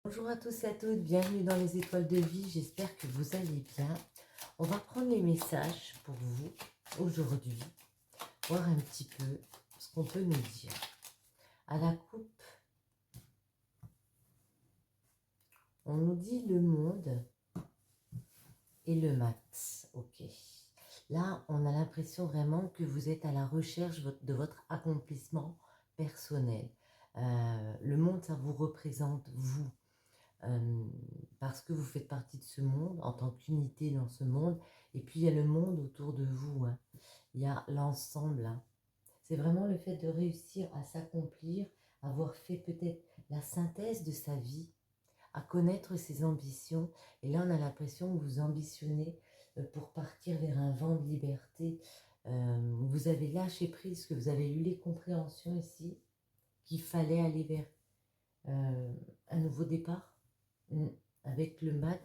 Bonjour à tous et à toutes, bienvenue dans les étoiles de vie, j'espère que vous allez bien. On va prendre les messages pour vous aujourd'hui, voir un petit peu ce qu'on peut nous dire. À la coupe, on nous dit le monde et le mat. Ok. Là, on a l'impression vraiment que vous êtes à la recherche de votre accomplissement personnel. Le monde, ça vous représente vous. Parce que vous faites partie de ce monde, en tant qu'unité dans ce monde, et puis il y a le monde autour de vous, hein. Il y a l'ensemble, hein. C'est vraiment le fait de réussir à s'accomplir, avoir fait peut-être la synthèse de sa vie, à connaître ses ambitions, et là on a l'impression que vous ambitionnez pour partir vers un vent de liberté. Vous avez lâché prise, que vous avez eu les compréhensions ici, qu'il fallait aller vers un nouveau départ. Avec le mat,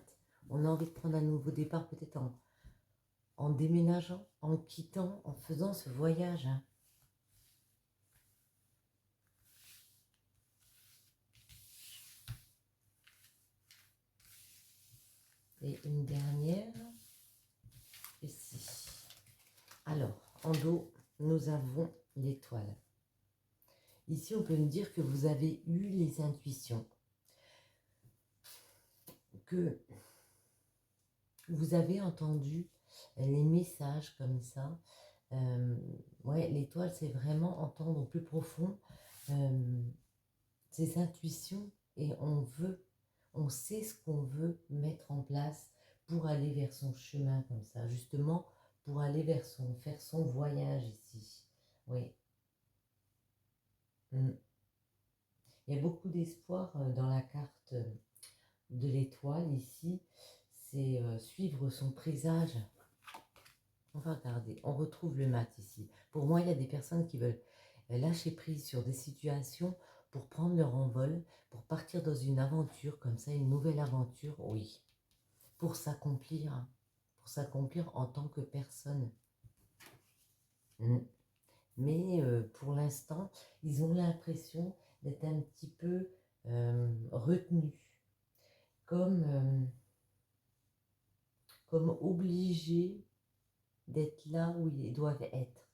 on a envie de prendre un nouveau départ, peut-être en déménageant, en quittant, en faisant ce voyage, hein. Et une dernière, ici. Alors, en dos, nous avons l'étoile. Ici, on peut nous dire que vous avez eu les intuitions, que vous avez entendu les messages comme ça. Ouais, l'étoile, c'est vraiment entendre au plus profond ses intuitions, et on sait ce qu'on veut mettre en place pour aller vers son chemin comme ça, justement pour aller faire son voyage ici. Oui. Mm. Il y a beaucoup d'espoir dans la carte de l'étoile ici. C'est suivre son présage. On va regarder, on retrouve le mat ici. Pour moi, il y a des personnes qui veulent lâcher prise sur des situations pour prendre leur envol, pour partir dans une aventure comme ça, une nouvelle aventure, oui. Pour s'accomplir en tant que personne. Mais pour l'instant, ils ont l'impression d'être un petit peu retenus, comme obligés d'être là où ils doivent être,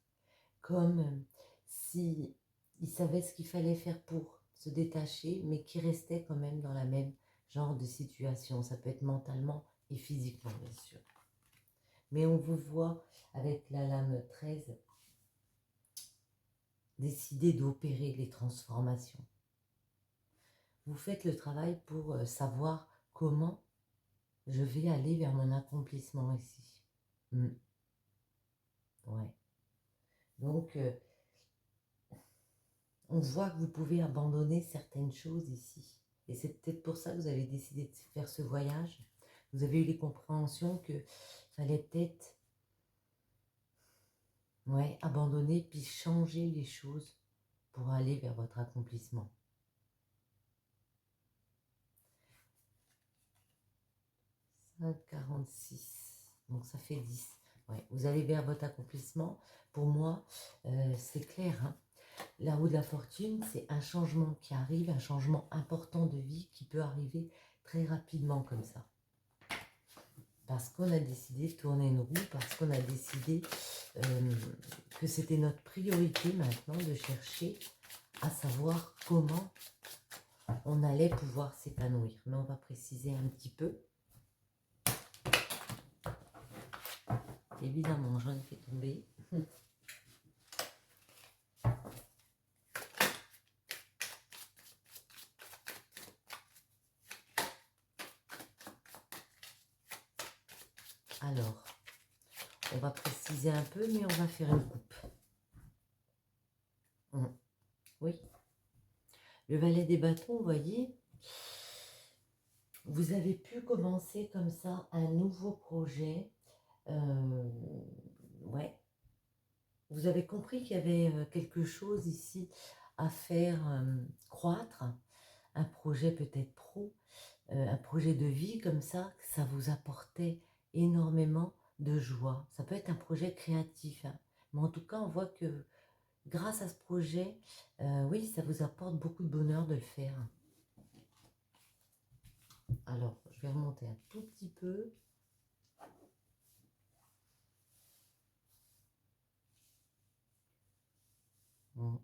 comme si ils savaient ce qu'il fallait faire pour se détacher, mais qui restaient quand même dans la même genre de situation. Ça peut être mentalement et physiquement, bien sûr. Mais on vous voit avec la lame 13 décider d'opérer les transformations. Vous faites le travail pour savoir comment je vais aller vers mon accomplissement ici. Ouais. Donc, on voit que vous pouvez abandonner certaines choses ici. Et c'est peut-être pour ça que vous avez décidé de faire ce voyage. Vous avez eu les compréhensions qu'il fallait peut-être abandonner puis changer les choses pour aller vers votre accomplissement. « 46, donc ça fait 10. Ouais, vous allez vers votre accomplissement. Pour moi, c'est clair, hein. La roue de la fortune, c'est un changement qui arrive, un changement important de vie qui peut arriver très rapidement comme ça. Parce qu'on a décidé de tourner une roue, parce qu'on a décidé que c'était notre priorité maintenant de chercher à savoir comment on allait pouvoir s'épanouir. Mais on va préciser un petit peu. Évidemment, j'en ai fait tomber. Alors, on va préciser un peu, mais on va faire une coupe. Oui. Le valet des bâtons, vous voyez, vous avez pu commencer comme ça un nouveau projet. Ouais. Vous avez compris qu'il y avait quelque chose ici à faire croître, un projet peut-être pro, un projet de vie comme ça, que ça vous apportait énormément de joie. Ça peut être un projet créatif, hein. Mais en tout cas, on voit que grâce à ce projet, oui, ça vous apporte beaucoup de bonheur de le faire. Alors, je vais remonter un tout petit peu. Bon,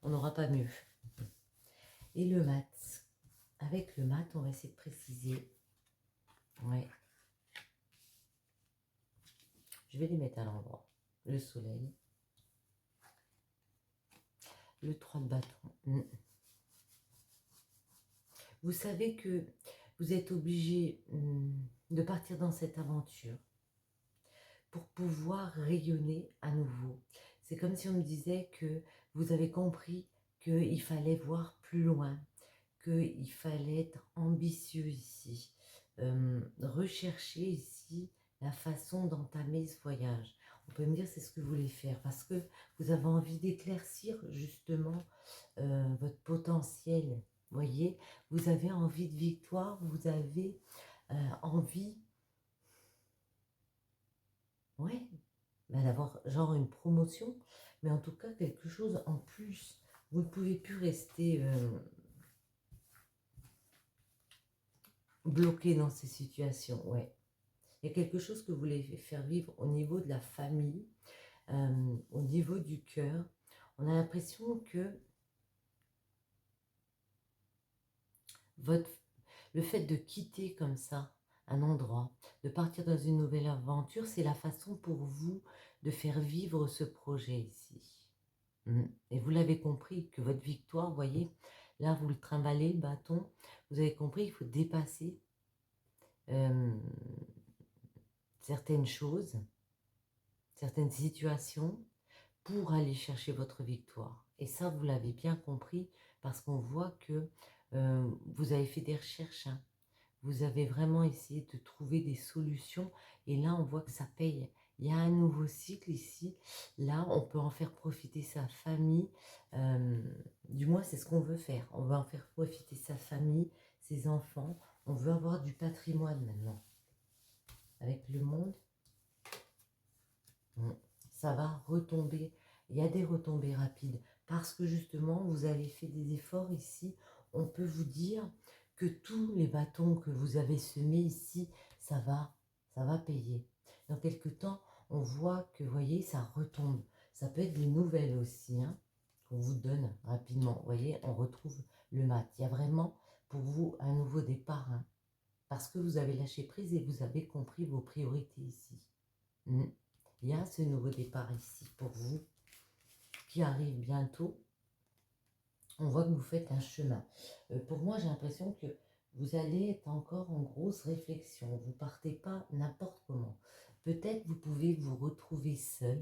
on n'aura pas mieux. Et le mat. Avec le mat, on va essayer de préciser. Ouais. Je vais les mettre à l'endroit. Le soleil. Le 3 de bâton. Vous savez que vous êtes obligé de partir dans cette aventure pour pouvoir rayonner à nouveau. C'est comme si on me disait que vous avez compris qu'il fallait voir plus loin, qu'il fallait être ambitieux ici, rechercher ici la façon d'entamer ce voyage. On peut me dire c'est ce que vous voulez faire parce que vous avez envie d'éclaircir justement votre potentiel. Voyez, vous avez envie de victoire, vous avez envie, ouais, d'avoir genre une promotion, mais en tout cas quelque chose en plus. Vous ne pouvez plus rester bloqué dans ces situations, ouais. Il y a quelque chose que vous voulez faire vivre au niveau de la famille, au niveau du cœur. On a l'impression que le fait de quitter comme ça un endroit, de partir dans une nouvelle aventure, c'est la façon pour vous de faire vivre ce projet ici. Et vous l'avez compris, que votre victoire, vous voyez, là vous le trimballez, le bâton, vous avez compris, il faut dépasser certaines choses, certaines situations, pour aller chercher votre victoire. Et ça, vous l'avez bien compris parce qu'on voit que vous avez fait des recherches, hein. Vous avez vraiment essayé de trouver des solutions et là, on voit que ça paye. Il y a un nouveau cycle ici. Là, on peut en faire profiter sa famille. Du moins, c'est ce qu'on veut faire. On veut en faire profiter sa famille, ses enfants. On veut avoir du patrimoine maintenant. Avec le monde, ça va retomber. Il y a des retombées rapides parce que justement, vous avez fait des efforts ici. On peut vous dire que tous les bâtons que vous avez semés ici, ça va payer. Dans quelques temps, on voit que, vous voyez, ça retombe. Ça peut être des nouvelles aussi, hein, qu'on vous donne rapidement. Vous voyez, on retrouve le mat. Il y a vraiment pour vous un nouveau départ, hein, parce que vous avez lâché prise et vous avez compris vos priorités ici. Il y a ce nouveau départ ici pour vous qui arrive bientôt. On voit que vous faites un chemin. Pour moi, j'ai l'impression que vous allez être encore en grosse réflexion. Vous ne partez pas n'importe comment. Peut-être vous pouvez vous retrouver seul.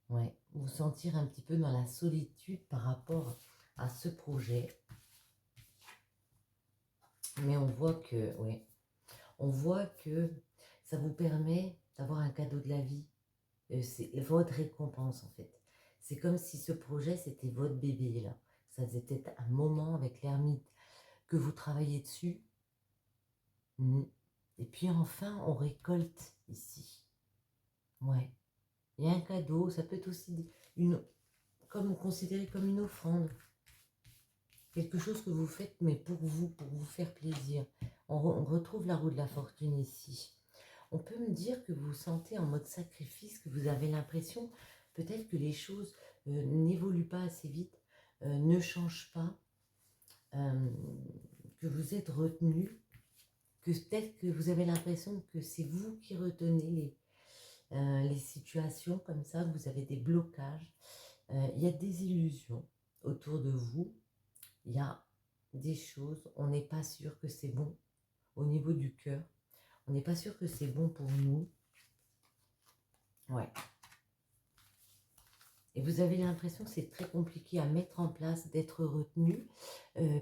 Ouais, vous sentir un petit peu dans la solitude par rapport à ce projet. Mais on voit que, ouais, on voit que ça vous permet d'avoir un cadeau de la vie. C'est votre récompense en fait. C'est comme si ce projet c'était votre bébé là. Ça faisait peut-être un moment avec l'ermite que vous travaillez dessus. Et puis enfin on récolte ici. Ouais. Il y a un cadeau, ça peut être aussi comme considéré comme une offrande. Quelque chose que vous faites mais pour vous faire plaisir. On retrouve la roue de la fortune ici. On peut me dire que vous vous sentez en mode sacrifice, que vous avez l'impression peut-être que les choses n'évoluent pas assez vite, ne changent pas, que vous êtes retenu, que peut-être que vous avez l'impression que c'est vous qui retenez les situations comme ça, que vous avez des blocages. Il y a des illusions autour de vous, il y a des choses, on n'est pas sûr que c'est bon au niveau du cœur, on n'est pas sûr que c'est bon pour nous. Ouais. Et vous avez l'impression que c'est très compliqué à mettre en place, d'être retenu,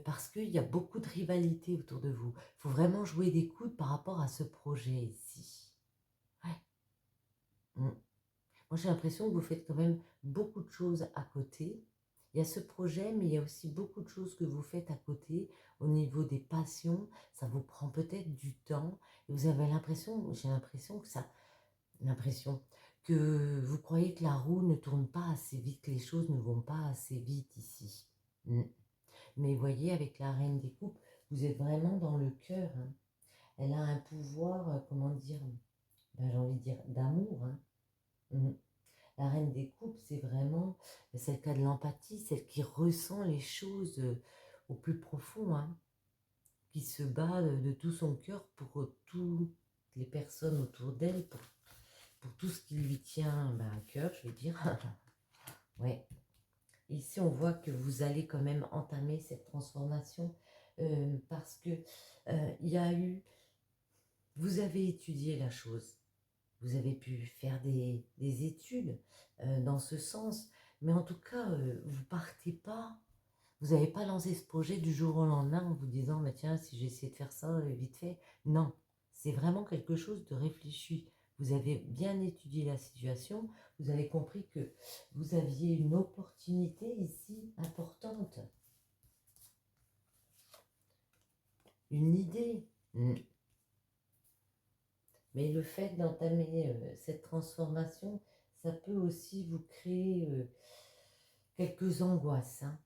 parce qu'il y a beaucoup de rivalité autour de vous. Il faut vraiment jouer des coudes par rapport à ce projet ici. Ouais. Moi, j'ai l'impression que vous faites quand même beaucoup de choses à côté. Il y a ce projet, mais il y a aussi beaucoup de choses que vous faites à côté au niveau des passions. Ça vous prend peut-être du temps. Et vous avez l'impression, j'ai l'impression que que vous croyez que la roue ne tourne pas assez vite, que les choses ne vont pas assez vite ici. Mais voyez, avec la reine des coupes, Vous êtes vraiment dans le cœur, hein. Elle a un pouvoir, comment dire, ben, j'ai envie de dire d'amour, hein. Mhm. La reine des coupes, c'est vraiment celle qui a de l'empathie, celle qui ressent les choses au plus profond, hein, qui se bat de tout son cœur pour toutes les personnes autour d'elle, pour tout ce qui lui tient ben, à cœur, je veux dire. Ouais. Ici, on voit que vous allez quand même entamer cette transformation parce que il y a eu, vous avez étudié la chose, vous avez pu faire des études dans ce sens, mais en tout cas, vous partez pas, vous n'avez pas lancé ce projet du jour au lendemain en vous disant, bah, tiens, si j'essaie de faire ça vite fait. Non, c'est vraiment quelque chose de réfléchi. Vous avez bien étudié la situation, vous avez compris que vous aviez une opportunité ici importante, une idée. Mais le fait d'entamer cette transformation, ça peut aussi vous créer quelques angoisses, hein.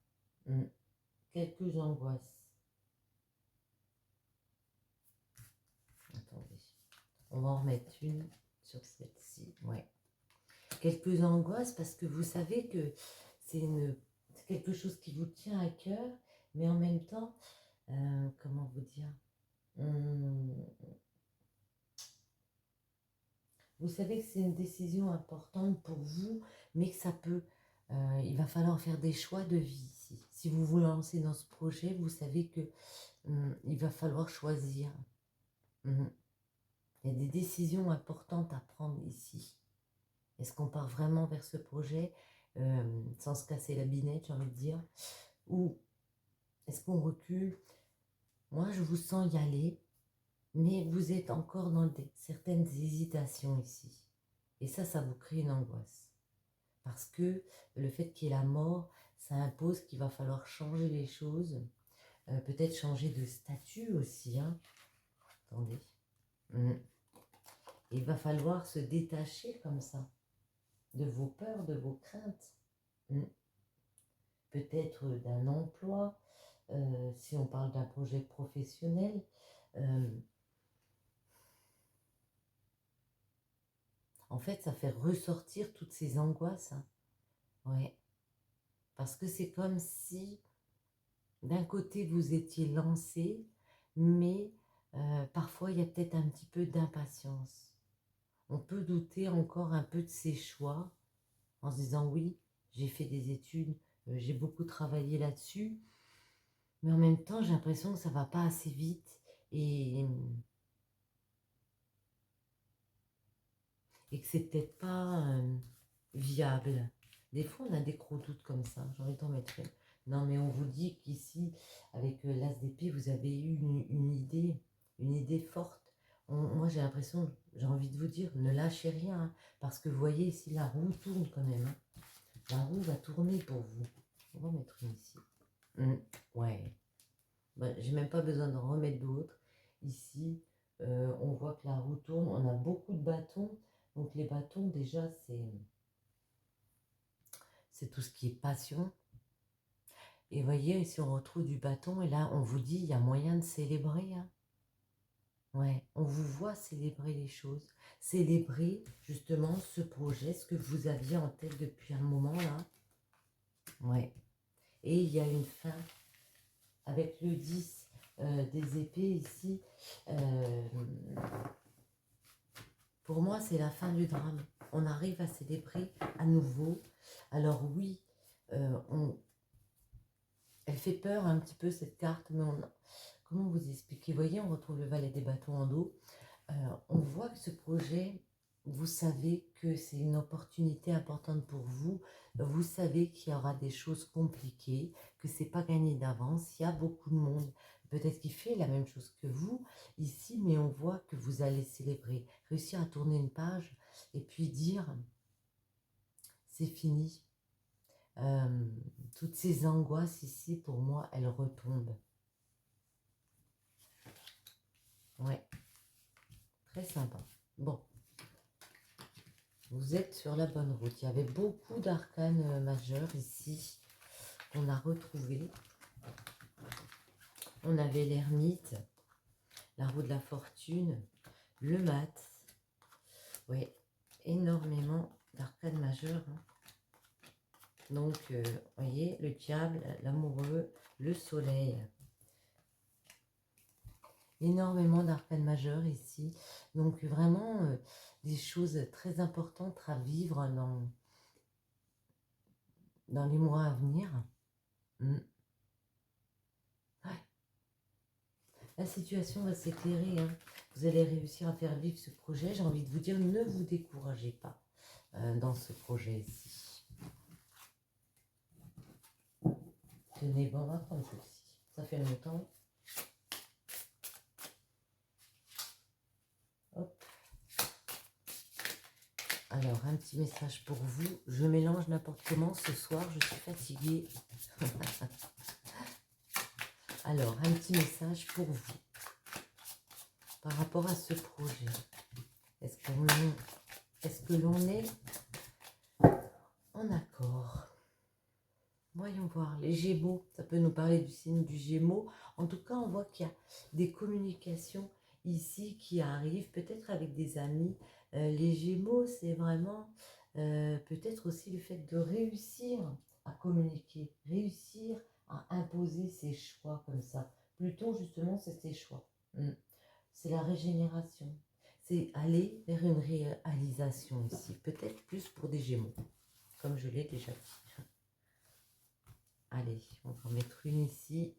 Quelques angoisses. Attendez, on va en remettre une sur celle-ci. Ouais. Quelques angoisses parce que vous savez que c'est quelque chose qui vous tient à cœur, mais en même temps, comment vous dire, vous savez que c'est une décision importante pour vous, mais que ça peut, il va falloir faire des choix de vie ici. Si vous vous lancez dans ce projet, vous savez que il va falloir choisir. Il y a des décisions importantes à prendre ici. Est-ce qu'on part vraiment vers ce projet sans se casser la binette, j'ai envie de dire, ou est-ce qu'on recule? Moi, je vous sens y aller, mais vous êtes encore dans certaines hésitations ici. Et ça vous crée une angoisse. Parce que le fait qu'il y ait la mort, ça impose qu'il va falloir changer les choses, peut-être changer de statut aussi, hein. Attendez. Il va falloir se détacher comme ça de vos peurs, de vos craintes. Peut-être d'un emploi, si on parle d'un projet professionnel. En fait, ça fait ressortir toutes ces angoisses, hein. Ouais. Parce que c'est comme si, d'un côté, vous étiez lancé, mais parfois, il y a peut-être un petit peu d'impatience. On peut douter encore un peu de ses choix en se disant, oui, j'ai fait des études, j'ai beaucoup travaillé là-dessus, mais en même temps, j'ai l'impression que ça ne va pas assez vite et que c'est peut-être pas viable. Des fois, on a des gros doutes comme ça. J'ai envie d'en mettre une. Non, mais on vous dit qu'ici, avec l'As d'épée, vous avez eu une idée forte. Moi, j'ai l'impression, j'ai envie de vous dire, ne lâchez rien, hein, parce que vous voyez ici, la roue tourne quand même, hein. La roue va tourner pour vous. On va en mettre une ici. Ouais. Ben, j'ai même pas besoin d'en remettre d'autres. Ici, on voit que la roue tourne. On a beaucoup de bâtons. Donc les bâtons, déjà, c'est tout ce qui est passion. Et vous voyez, ici, on retrouve du bâton. Et là, on vous dit, il y a moyen de célébrer, hein. Ouais, on vous voit célébrer les choses. Célébrer, justement, ce projet, ce que vous aviez en tête depuis un moment, là. Ouais. Et il y a une fin avec le 10 des épées ici. Pour moi, c'est la fin du drame. On arrive à célébrer à nouveau. Alors oui, elle fait peur un petit peu cette carte, mais comment vous expliquer? Vous voyez, on retrouve le valet des bâtons en dos. On voit que ce projet, vous savez que c'est une opportunité importante pour vous. Vous savez qu'il y aura des choses compliquées, que c'est pas gagné d'avance. Il y a beaucoup de monde, peut-être qui fait la même chose que vous ici, mais on voit que vous allez célébrer, réussir à tourner une page et puis dire c'est fini. Toutes ces angoisses ici, pour moi, elles retombent. Ouais, très sympa. Bon. Vous êtes sur la bonne route. Il y avait beaucoup d'arcanes majeurs ici qu'on a retrouvés. On avait l'ermite, la roue de la fortune, le mat. Oui, énormément d'arcades majeures. Hein. Donc, vous voyez, le diable, l'amoureux, le soleil. Énormément d'arcades majeures ici. Donc, vraiment, des choses très importantes à vivre dans les mois à venir. Mm. Ouais. La situation va s'éclairer. Hein. Vous allez réussir à faire vivre ce projet. J'ai envie de vous dire, ne vous découragez pas dans ce projet-ci. Tenez bon, on va prendre ceci. Ça fait longtemps. Hop. Alors, un petit message pour vous. Je mélange n'importe comment ce soir. Je suis fatiguée. Alors, un petit message pour vous. Par rapport à ce projet. Est-ce que l'on est en accord? Voyons voir, les Gémeaux, ça peut nous parler du signe du Gémeaux. En tout cas, on voit qu'il y a des communications ici qui arrivent, peut-être avec des amis. Les Gémeaux, c'est vraiment peut-être aussi le fait de réussir à communiquer, réussir à imposer ses choix comme ça. Pluton, justement, c'est ses choix. C'est la régénération. C'est aller vers une réalisation ici. Peut-être plus pour des Gémeaux, comme je l'ai déjà dit. Allez, on va en mettre une ici.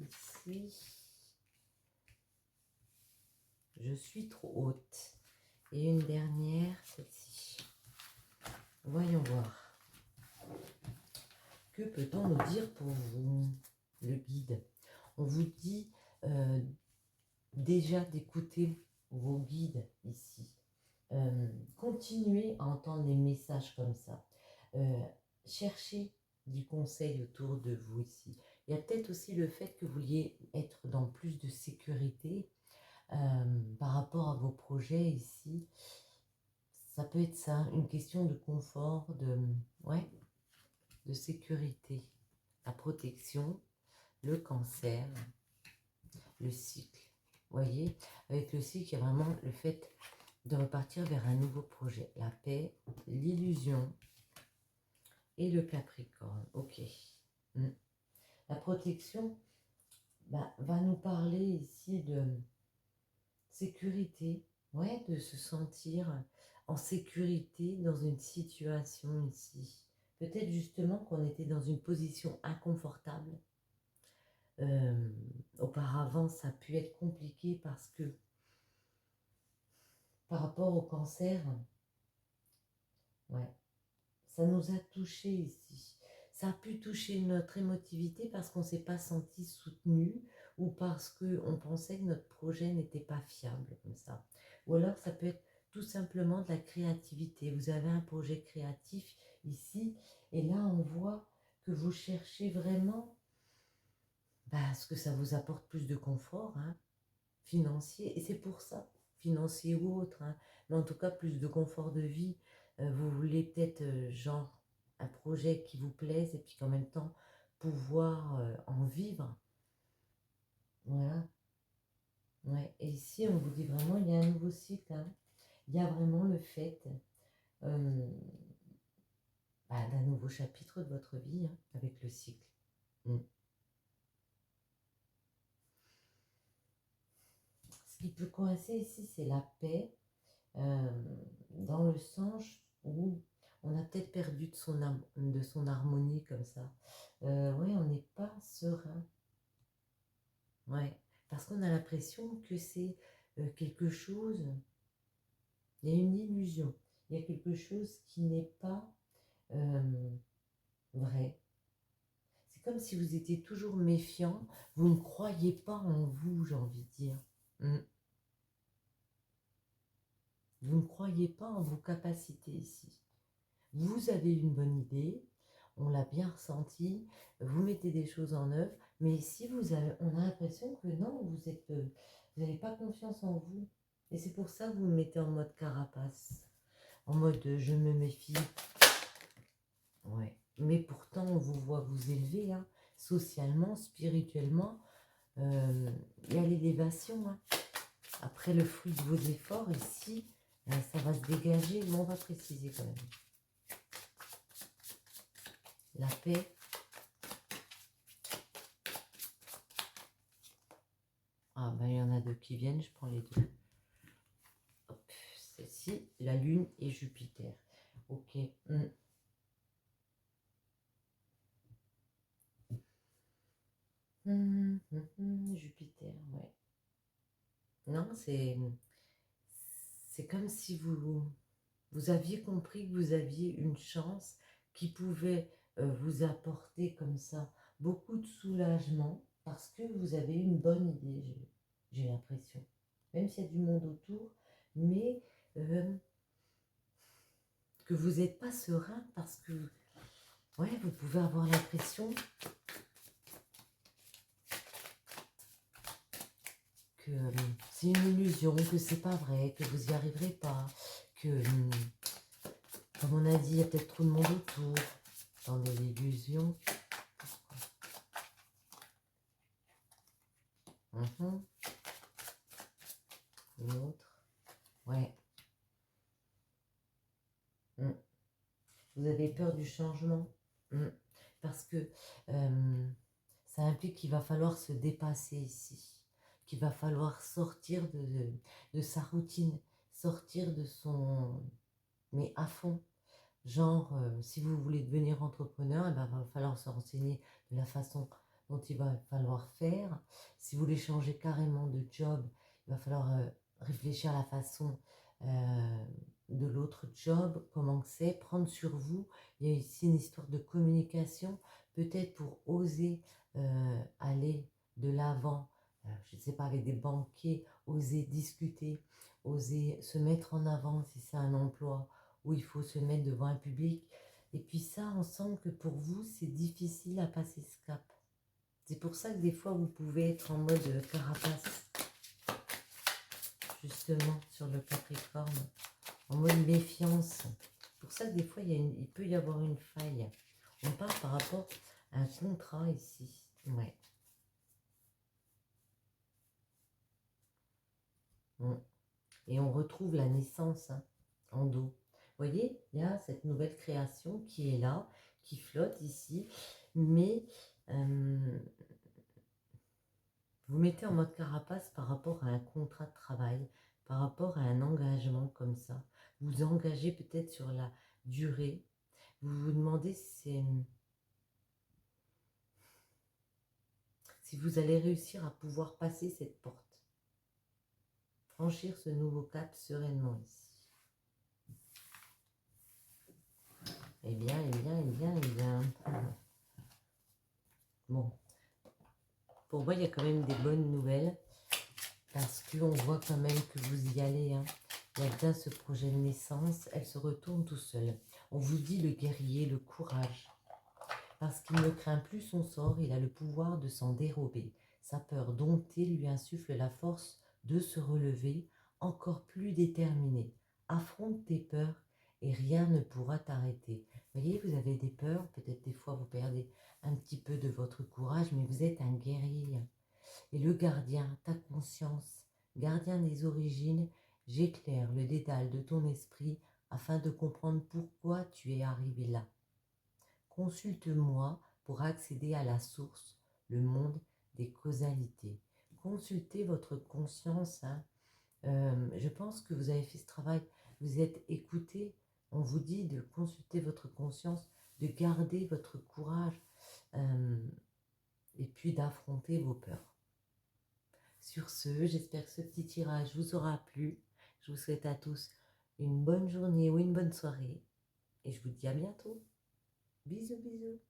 Ici. Je suis trop haute. Et une dernière, celle-ci. Voyons voir. Que peut-on nous dire pour vous, le guide? On vous dit déjà d'écouter vos guides ici. Continuez à entendre les messages comme ça. Cherchez du conseil autour de vous ici. Il y a peut-être aussi le fait que vous vouliez être dans plus de sécurité par rapport à vos projets ici. Ça peut être ça, une question de confort, de sécurité, la protection, le cancer, le cycle. Vous voyez, avec le cycle, il y a vraiment le fait de repartir vers un nouveau projet. La paix, l'illusion et le Capricorne. Ok. La protection va nous parler ici de sécurité, de se sentir en sécurité dans une situation ici. Peut-être justement qu'on était dans une position inconfortable. Auparavant, ça a pu être compliqué parce que par rapport au cancer, ça nous a touché ici. Ça a pu toucher notre émotivité parce qu'on ne s'est pas senti soutenu ou parce qu'on pensait que notre projet n'était pas fiable comme ça. Ou alors ça peut être tout simplement de la créativité. Vous avez un projet créatif ici et là on voit que vous cherchez vraiment ce que ça vous apporte plus de confort financier. Et c'est pour ça, financier ou autre, mais en tout cas plus de confort de vie. Vous voulez peut-être genre un projet qui vous plaise et puis qu'en même temps pouvoir en vivre. Voilà. Et ici on vous dit vraiment il y a un nouveau cycle. Il y a vraiment le fait d'un nouveau chapitre de votre vie avec le cycle. Ce qui peut coincer ici, c'est la paix, dans le sens où on a peut-être perdu de son harmonie comme ça. On n'est pas serein. Parce qu'on a l'impression que c'est quelque chose, il y a une illusion, il y a quelque chose qui n'est pas vrai. C'est comme si vous étiez toujours méfiant, vous ne croyez pas en vous, j'ai envie de dire. Vous ne croyez pas en vos capacités ici. Vous avez une bonne idée, on l'a bien ressenti, vous mettez des choses en œuvre, mais ici on a l'impression que non, vous n'avez pas confiance en vous. Et c'est pour ça que vous me mettez en mode carapace. en mode je me méfie. Ouais. Mais pourtant, on vous voit vous élever, hein, socialement, spirituellement. Il y a l'élévation. Hein. Après le fruit de vos efforts, ici, ça va se dégager. Mais on va préciser quand même. La paix. Ah, ben il y en a deux qui viennent, je prends les deux. Hop, celle-ci, la Lune et Jupiter. Ok. Jupiter, ouais. Non, c'est comme si vous aviez compris que vous aviez une chance qui pouvait vous apporter comme ça beaucoup de soulagement parce que vous avez une bonne idée, j'ai l'impression. Même s'il y a du monde autour, mais que vous n'êtes pas serein parce que ouais, vous pouvez avoir l'impression que c'est une illusion, que c'est pas vrai, que vous n'y arriverez pas, que, comme on a dit, il y a peut-être trop de monde autour, dans l'illusion. Une autre. Ouais. Vous avez peur du changement. Parce que ça implique qu'il va falloir se dépasser ici. Qu'il va falloir sortir de sa routine, sortir de son... mais à fond. Genre, si vous voulez devenir entrepreneur, il va falloir se renseigner de la façon dont il va falloir faire. Si vous voulez changer carrément de job, il va falloir réfléchir à la façon de l'autre job, comment c'est, prendre sur vous. Il y a ici une histoire de communication, peut-être pour oser aller de l'avant, je ne sais pas, avec des banquiers, oser discuter, oser se mettre en avant si c'est un emploi où il faut se mettre devant un public. Et puis ça, on sent que pour vous, c'est difficile à passer ce cap. C'est pour ça que des fois, vous pouvez être en mode carapace, justement, sur le Capricorne, en mode méfiance. C'est pour ça que des fois, il peut y avoir une faille. On parle par rapport à un contrat ici. Ouais. Et on retrouve la naissance en dos. Vous voyez, il y a cette nouvelle création qui est là, qui flotte ici, mais vous mettez en mode carapace par rapport à un contrat de travail, par rapport à un engagement comme ça. Vous engagez peut-être sur la durée. Vous vous demandez si vous allez réussir à pouvoir passer cette porte, franchir ce nouveau cap sereinement ici. Eh bien, eh bien, eh bien, eh bien. Bon. Pour moi, il y a quand même des bonnes nouvelles. Parce qu'on voit quand même que vous y allez. Hein. Il y a bien ce projet de naissance. Elle se retourne tout seul. On vous dit le guerrier, le courage. Parce qu'il ne craint plus son sort, il a le pouvoir de s'en dérober. Sa peur domptée lui insuffle la force de se relever, encore plus déterminé. Affronte tes peurs et rien ne pourra t'arrêter. Vous voyez, vous avez des peurs, peut-être des fois vous perdez un petit peu de votre courage, mais vous êtes un guerrier. Et le gardien, ta conscience, gardien des origines, j'éclaire le dédale de ton esprit afin de comprendre pourquoi tu es arrivé là. Consulte-moi pour accéder à la source, le monde des causalités. Consultez votre conscience. Hein. Je pense que vous avez fait ce travail, vous êtes écouté. On vous dit de consulter votre conscience, de garder votre courage et puis d'affronter vos peurs. Sur ce, j'espère que ce petit tirage vous aura plu. Je vous souhaite à tous une bonne journée ou une bonne soirée. Et je vous dis à bientôt. Bisous, bisous.